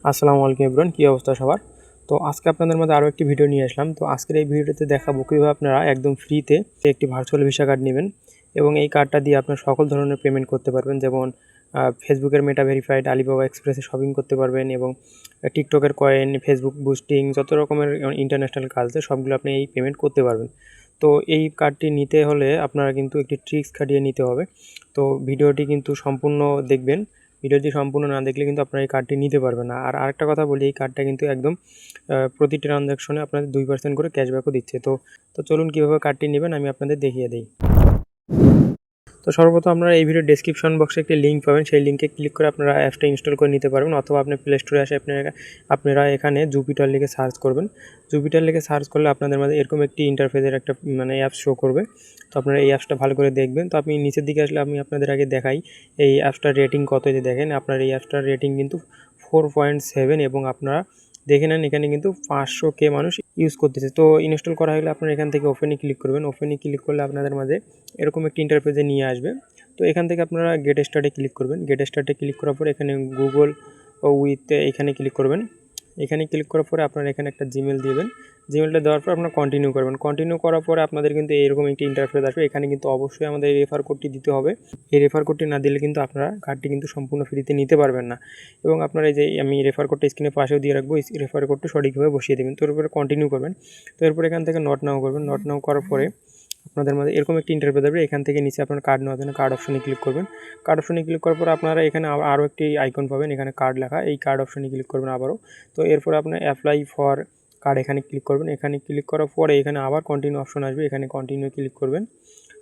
আসসালামু আলাইকুম এভরিওয়ান, কী অবস্থা সবার। তো আজকে আপনাদের মধ্যে আরও একটি ভিডিও নিয়ে আসলাম। তো আজকের এই ভিডিওতে দেখাবো কীভাবে আপনারা একদম ফ্রিতে একটি ভার্চুয়াল ভিসা কার্ড নেবেন এবং এই কার্ডটা দিয়ে আপনার সকল ধরনের পেমেন্ট করতে পারবেন, যেমন ফেসবুকের মেটা ভেরিফাইড, আলিবাবা এক্সপ্রেসে শপিং করতে পারবেন এবং টিকটকের কয়েন, ফেসবুক বুস্টিং, যত রকমের ইন্টারন্যাশনাল কাজ আছে সবগুলো আপনি এই পেমেন্ট করতে পারবেন। তো এই কার্ডটি নিতে হলে আপনারা কিন্তু একটি ট্রিক্স খাটিয়ে নিতে হবে। তো ভিডিওটি কিন্তু সম্পূর্ণ দেখবেন। ভিডিওটি সম্পূর্ণ না দেখলে কিন্তু আপনারা এই কার্ডটি নিতে পারবেন না। আর আরেকটা কথা বলি, এই কার্ডটা কিন্তু একদম প্রতি ট্রানজ্যাকশনে আপনাদের 2% করে ক্যাশব্যাকও দিচ্ছে। তো চলুন কীভাবে কার্ডটি নেবেন আমি আপনাদের দেখিয়ে দিই। তো সর্বপ্রথম আপনারা এই ভিডিওর ডেসক্রিপশন বক্সে একটি লিঙ্ক পাবেন, সেই লিঙ্কে ক্লিক করে আপনারা অ্যাপসটা ইনস্টল করে নিতে পারবেন, অথবা আপনি প্লে স্টোরে আসে আপনারা এখানে জুপিটার লিখে সার্চ করবেন। জুপিটার লিখে সার্চ করলে আপনাদের মাঝে এরকম একটি ইন্টারফেসের একটা অ্যাপস শো করবে। তো আপনারা এই অ্যাপসটা ভালো করে দেখবেন। তো আপনি নিচের দিকে আসলে আমি আপনাদের আগে দেখাই এই অ্যাপসটার রেটিং কত। যে দেখেন আপনার এই অ্যাপসটার রেটিং কিন্তু 4.7 এবং আপনারা দেখে নেন এখানে কিন্তু 500K মানুষ ইউজ করতেছে। তো ইনস্টল করা হলে আপনারা এখান থেকে ওপেনে ক্লিক করবেন। ওপেনে ক্লিক করলে আপনাদের মাঝে এরকম একটি ইন্টারফেসে নিয়ে আসবে। তো এখান থেকে আপনারা গেট স্টার্টে ক্লিক করবেন। গেট স্টার্টে ক্লিক করার পর এখানে গুগল উইথ এখানে ক্লিক করবেন। এখানে ক্লিক করার পরে আপনারা এখানে একটা জিমেল দিবেন। জিমেলটা দেওয়ার পর আপনারা কন্টিনিউ করবেন। কন্টিনিউ করার পরে আপনাদের কিন্তু এরকম একটি ইন্টারফেস আসবে। এখানে কিন্তু অবশ্যই আমাদের এই রেফার কোডটি দিতে হবে। এই রেফার কোডটি না দিলে কিন্তু আপনারা কার্ডটি কিন্তু সম্পূর্ণ ফ্রিতে নিতে পারবেন না। এবং আপনারা এই যে আমি রেফার কোডটা স্ক্রিনের পাশেও দিয়ে রাখবো, এই রেফার কোডটা সঠিকভাবে বসিয়ে দেবেন। তো এরপরে কন্টিনিউ করবেন। তো এরপর এখান থেকে নট নাও করবেন। নট নাও করার পরে আপনাদের মধ্যে এরকম একটি ইন্টারফেস আসবে। এখান থেকে নিচে আপনার কার্ড নেওয়ার জন্য কার্ড অপশনে ক্লিক করবেন। কার্ড অপশনে ক্লিক করার পর আপনারা এখানে আরও একটি আইকন পাবেন, এখানে কার্ড লেখা, এই কার্ড অপশনে ক্লিক করবেন আবারও। তো এরপর আপনার অ্যাপ্লাই ফর কার্ড এখানে ক্লিক করবেন। এখানে ক্লিক করার পরে এখানে আবার কন্টিনিউ অপশন আসবে, এখানে কন্টিনিউ ক্লিক করবেন।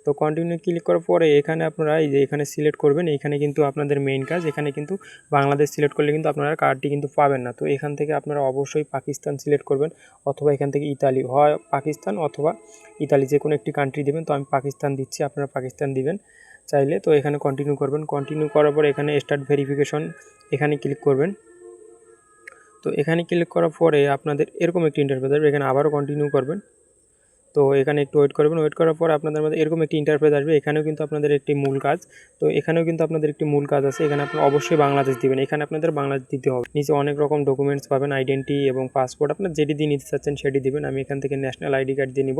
তো কন্টিনিউ ক্লিক করার পরে এখানে আপনারা এই যে এখানে সিলেক্ট করবেন। এখানে কিন্তু আপনাদের মেইন কাজ, এখানে কিন্তু বাংলাদেশ সিলেক্ট করলে কিন্তু আপনারা কার্ডটি কিন্তু পাবেন না। তো এখান থেকে আপনারা অবশ্যই পাকিস্তান সিলেক্ট করবেন, অথবা এখান থেকে ইতালি, হয় পাকিস্তান অথবা ইতালি, যে কোনো একটি কান্ট্রি দেবেন। তো আমি পাকিস্তান দিচ্ছি, আপনারা পাকিস্তান দিবেন চাইলে। তো এখানে কন্টিনিউ করবেন। কন্টিনিউ করার পর এখানে স্টার্ট ভেরিফিকেশন এখানে ক্লিক করবেন। তো এখানে ক্লিক করার পরে আপনাদের এরকম একটি ইন্টারফেস আসবে, এখানে আবারও কন্টিনিউ করবেন। তো এখানে একটু ওয়েট করবেন। ওয়েট করার পর আপনাদের মধ্যে এরকম একটি ইন্টারফেস আসবে। এখানেও কিন্তু আপনাদের একটি মূল কাজ, তো এখানেও কিন্তু আপনাদের একটি মূল কাজ আছে। এখানে আপনারা অবশ্যই বাংলাদেশ দিবেন, এখানে আপনাদের বাংলাদেশ দিতে হবে। নিচে অনেক রকম ডকুমেন্টস পাবেন, আইডেন্টি এবং পাসপোর্ট, আপনার যেটি দিয়ে নিতে চাচ্ছেন সেটি দিবেন। আমি এখান থেকে ন্যাশনাল আইডি কার্ড দিয়ে নিব।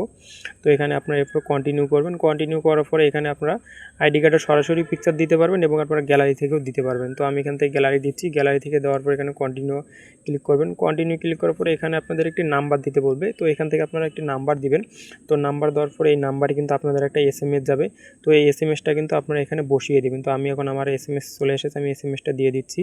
তো এখানে আপনারা এরপর কন্টিনিউ করবেন। কন্টিনিউ করার পরে এখানে আপনারা আইডি কার্ডের সরাসরি পিকচার দিতে পারবেন এবং আপনারা গ্যালারি থেকেও দিতে পারবেন। তো আমি এখান থেকে গ্যালারি দিচ্ছি। গ্যালারি থেকে দেওয়ার পর এখানে কন্টিনিউ ক্লিক করবেন। কন্টিনিউ ক্লিক করার পরে এখানে আপনাদের একটি নাম্বার দিতে বলবে। তো এখান থেকে আপনারা একটি নাম্বার দিবেন। তো নাম্বার দেওয়ার পরে এই নাম্বারে কিন্তু আপনাদের একটা SMS যাবে। তো এই SMS-টা কিন্তু আপনারা এখানে বসিয়ে দেবেন। তো আমি এখন আমার SMS চলে এসেছে, আমি SMS-টা দিয়ে দিচ্ছি।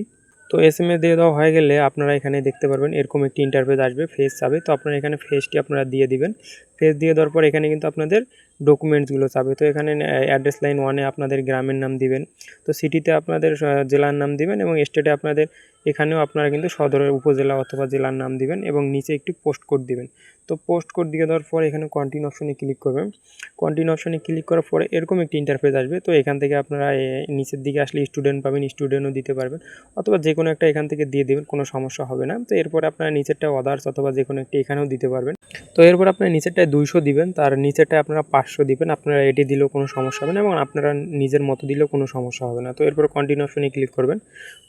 তো SMS দিয়ে দেওয়া হয়ে গেলে আপনারা এখানে দেখতে পারবেন এরকম একটি ইন্টারফেস আসবে, ফেস যাবে। তো আপনারা এখানে ফেসটি আপনারা দিয়ে দিবেন। ফেস দিয়ে দেওয়ার পর এখানে কিন্তু আপনাদের ডকুমেন্টসগুলো চাবে। তো এখানে অ্যাড্রেস লাইন 1-এ আপনাদের গ্রামের নাম দিবেন। তো সিটিতে আপনাদের জেলার নাম দিবেন এবং স্টেটে আপনাদের এখানেও আপনারা কিন্তু সদরের উপজেলা অথবা জেলার নাম দিবেন এবং নিচে একটি পোস্ট কোড দিবেন। তো পোস্ট কোড দিয়ে দেওয়ার পর এখানে কন্টিনিউ অপশনে ক্লিক করবেন। কন্টিনিউ অপশনে ক্লিক করার পরে এরকম একটি ইন্টারফেস আসবে। তো এখান থেকে আপনারা নিচের দিকে আসলে স্টুডেন্ট পাবেন, স্টুডেন্টও দিতে পারবেন, অথবা যে কোনো একটা এখান থেকে দিয়ে দেবেন, কোনো সমস্যা হবে না। তো এরপরে আপনারা নিচেরটা আদার্স অথবা যে কোনো একটি এখানেও দিতে পারবেন। তো এরপর আপনারা নিচেরটায় 200 দিবেন, তার নিচেরটায় আপনারা 500 দিবেন। আপনারা এটি দিলেও কোনো সমস্যা হবে না এবং আপনারা নিজের মতো দিলেও কোনো সমস্যা হবে না। তো এরপর কন্টিনিউ অপশনে ক্লিক করবেন।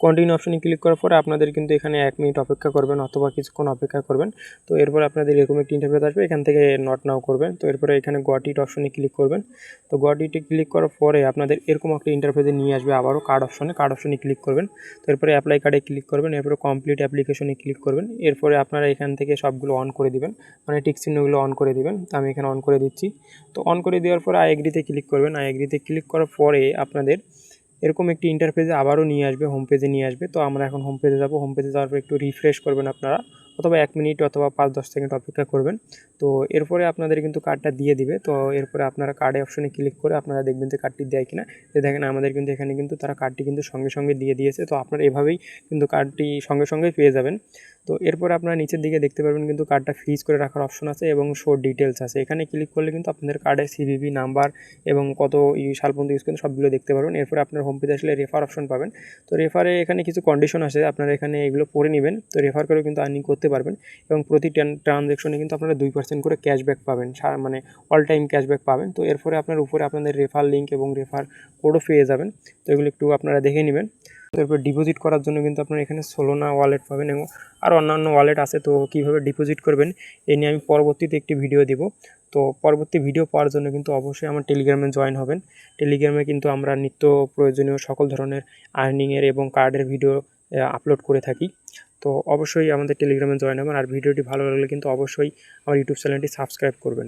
কন্টিনিউ অপশনে ক্লিক করার পরে আপনাদের কিন্তু এখানে 1 মিনিট অপেক্ষা করবেন অথবা কিছুক্ষণ অপেক্ষা করবেন। তো এরপর আপনাদের এরকম একটি ইন্টারফেস আসবে, এখান থেকে নট নাও করবেন। তো এরপরে এখানে গট ইট অপশনে ক্লিক করবেন। তো গট ইটে ক্লিক করার পরে আপনাদের এরকম একটা ইন্টারফেসে নিয়ে আসবে আবারও কার্ড অপশনে ক্লিক করবেন। তো এরপরে অ্যাপ্লাই কার্ডে ক্লিক করবেন। এরপরে কমপ্লিট অ্যাপ্লিকেশনে ক্লিক করবেন। এরপরে আপনারা এখান থেকে সবগুলো অন করে দিবেন, মানে টিক চিহ্নগুলো অন করে দিবেন। তো আমি এখানে অন করে দিচ্ছি। তো অন করে দেওয়ার পরে আই এগ্রিতে ক্লিক করবেন। আই এগ্রিতে ক্লিক করার পরে আপনাদের এরকম একটি ইন্টারফেসে আবারও নিয়ে আসবে, হোম পেজে নিয়ে আসবে। তো আমরা এখন হোম পেজে যাব। হোম পেজে যাওয়ার পর একটু রিফ্রেশ করবেন আপনারা, অথবা 1 মিনিট অথবা 5-10 সেকেন্ড অপেক্ষা করবেন। তো এরপরে আপনাদের কিন্তু কার্ডটা দিয়ে দিবে। তো এরপরে আপনারা কার্ডে অপশনে ক্লিক করে আপনারা দেখবেন যে কার্ডটি দেয় কিনা। যে দেখেন আমাদের কিন্তু এখানে কিন্তু তারা কার্ডটি কিন্তু সঙ্গে সঙ্গে দিয়ে দিয়েছে। তো আপনারা এভাবেই কিন্তু কার্ডটি সঙ্গে সঙ্গেই পেয়ে যাবেন। তো এরপরে আপনারা নিচের দিকে দেখতে পারবেন কিন্তু কার্ডটা ফ্রিজ করে রাখার অপশন আছে এবং শো ডিটেলস আছে। এখানে ক্লিক করলে কিন্তু আপনাদের কার্ডের সিভিভি নাম্বার এবং কত সাল পর্যন্ত ইউজ করেন সবগুলো দেখতে পারবেন। এরপরে আপনার হোম পেজে আসলে রেফার অপশন পাবেন। তো রেফারে এখানে কিছু কন্ডিশন আছে, আপনারা এখানে এগুলো পড়ে নেবেন। তো রেফার করেও কিন্তু আর্নিং করতে পারবেন এবং প্রতি ট্রানজ্যাকশনে কিন্তু আপনারা 2% করে ক্যাশব্যাক পাবেন, মানে অল টাইম ক্যাশব্যাক পাবেন। তো এরপরে আপনার উপরে আপনাদের রেফার লিঙ্ক এবং রেফার কোডও পেয়ে যাবেন। তো এগুলো একটু আপনারা দেখে নেবেন। এরপর ডিপোজিট করার জন্য কিন্তু আপনারা এখানে সোলোনা ওয়ালেট পাবেন এবং আর অন্যান্য ওয়ালেট আছে। তো কীভাবে ডিপোজিট করবেন এই নিয়ে আমি পরবর্তীতে একটি ভিডিও দিব। তো পরবর্তী ভিডিও পাওয়ার জন্য কিন্তু অবশ্যই আমার টেলিগ্রামে জয়েন হবেন। টেলিগ্রামে কিন্তু আমরা নিত্য প্রয়োজনীয় সকল ধরনের আর্নিংয়ের এবং কার্ডের ভিডিও আপলোড করে থাকি। তো অবশ্যই আমাদের টেলিগ্রামে জয়েন হবেন। আর ভিডিওটি ভালো লাগলে কিন্তু অবশ্যই আমার ইউটিউব চ্যানেলটি সাবস্ক্রাইব করবেন।